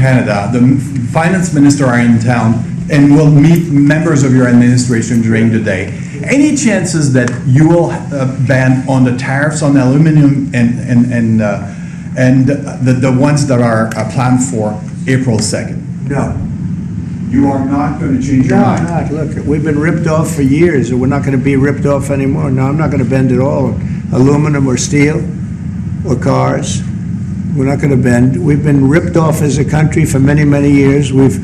Canada. The finance minister are in town and will meet members of your administration during the day. Any chances that you will ban on the tariffs on aluminum and the ones that are planned for April 2nd? No. You are not going to change your mind? No, I'm not. Look, we've been ripped off for years, and we're not going to be ripped off anymore. No, I'm not going to bend at all. Aluminum or steel or cars, we're not going to bend. We've been ripped off as a country for many, many years. We've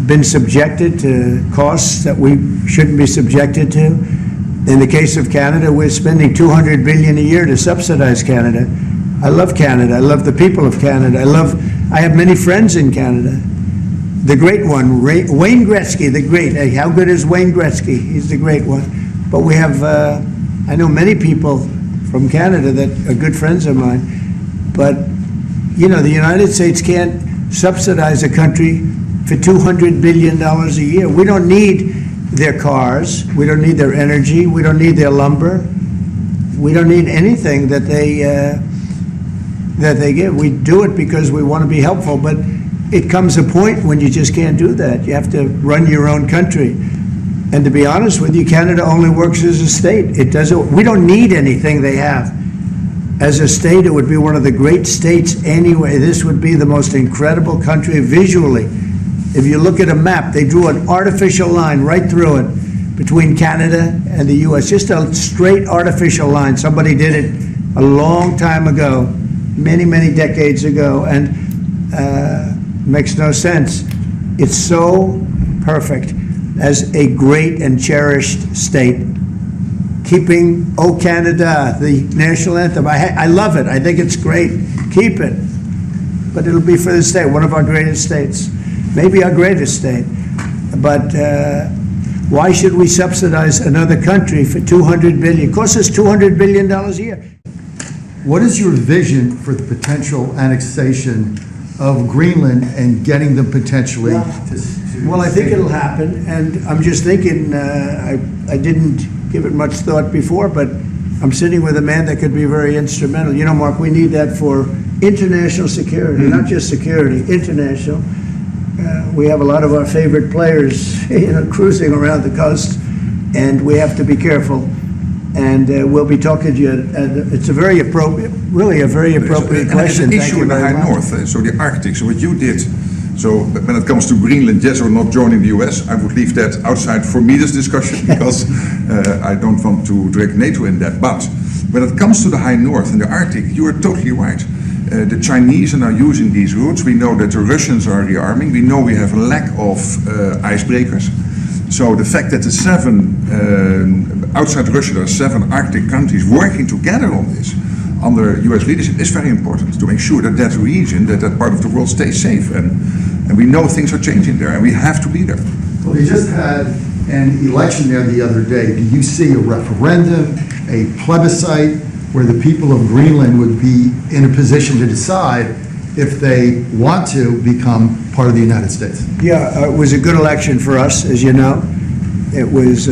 been subjected to costs that we shouldn't be subjected to. In the case of Canada, we're spending $200 billion a year to subsidize Canada. I love Canada. I love the people of Canada. I have many friends in Canada. The great one, Wayne Gretzky, the great. Hey, how good is Wayne Gretzky? He's the great one. But we have, I know many people from Canada that are good friends of mine. But, you know, the United States can't subsidize a country for $200 billion a year. We don't need their cars. We don't need their energy. We don't need their lumber. We don't need anything that they give. We do it because we want to be helpful, but it comes a point when you just can't do that. You have to run your own country. And to be honest with you, Canada only works as a state. It doesn't. We don't need anything they have. As a state, it would be one of the great states anyway. This would be the most incredible country visually. If you look at a map, they drew an artificial line right through it between Canada and the U.S., just a straight artificial line. Somebody did it a long time ago, many, many decades ago, and makes no sense. It's so perfect as a great and cherished state. Keeping "O Canada," the national anthem. I love it. I think it's great. Keep it. But it'll be for the state, one of our greatest states. Maybe our greatest state. But why should we subsidize another country for $200 billion? It costs us $200 billion a year. What is your vision for the potential annexation of Greenland and getting them potentially to Well, I think it'll happen, and I'm just thinking, I didn't give it much thought before, but I'm sitting with a man that could be very instrumental. You know, Mark, we need that for international security, not just security, international. We have a lot of our favorite players, you know, cruising around the coast, and we have to be careful. And we'll be talking to you, and it's a very appropriate, really a very appropriate question. There's an issue in the high north, so the Arctic. So what you did, so when it comes to Greenland, yes or not joining the US, I would leave that outside for me, this discussion, because I don't want to drag NATO in that. But when it comes to the high north and the Arctic, you are totally right. The Chinese are now using these routes. We know that the Russians are rearming. We know we have a lack of icebreakers. So the fact that the outside Russia, there are 7 Arctic countries working together on this under US leadership is very important to make sure that that region, that part of the world stays safe. And we know things are changing there, and we have to be there. Well, they just had an election there the other day. Do you see a referendum, a plebiscite, where the people of Greenland would be in a position to decide if they want to become part of the United States? Yeah, it was a good election for us, as you know. It was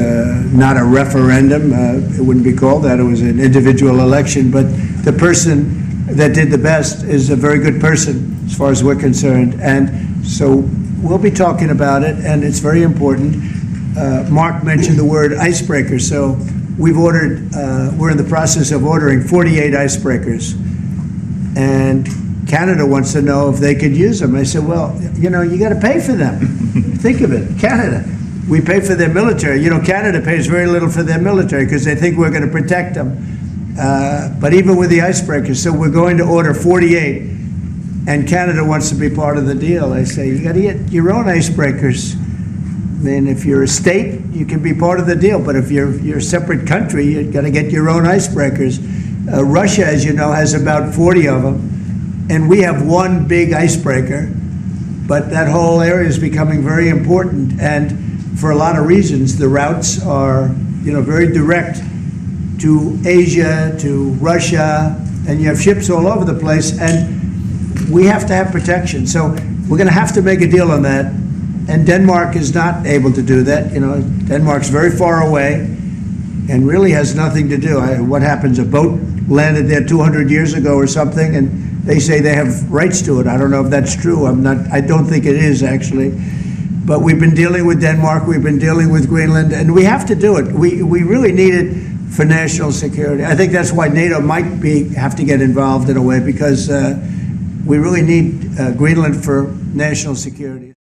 not a referendum. It wouldn't be called that. It was an individual election. But the person that did the best is a very good person, as far as we're concerned. And so we'll be talking about it, and it's very important. Mark mentioned the word icebreaker. So we've ordered, we're in the process of ordering 48 icebreakers. And Canada wants to know if they could use them. I said, well, you know, you got to pay for them. Think of it, Canada. We pay for their military. You know, Canada pays very little for their military because they think we're going to protect them. But even with the icebreakers, so we're going to order 48, and Canada wants to be part of the deal. I say, you got to get your own icebreakers. I mean, if you're a state, you can be part of the deal, but if you're a separate country, you got to get your own icebreakers. Russia, as you know, has about 40 of them, and we have one big icebreaker, but that whole area is becoming very important, and for a lot of reasons, the routes are, you know, very direct to Asia, to Russia, and you have ships all over the place, and we have to have protection. So we're going to have to make a deal on that, and Denmark is not able to do that. You know, Denmark's very far away and really has nothing to do. What happens? A boat landed there 200 years ago or something, and They say they have rights to it. I don't know if that's true. I don't think it is, actually. But we've been dealing with Denmark, we've been dealing with Greenland, and we have to do it. We really need it for national security. I think that's why NATO might have to get involved in a way, because we really need Greenland for national security.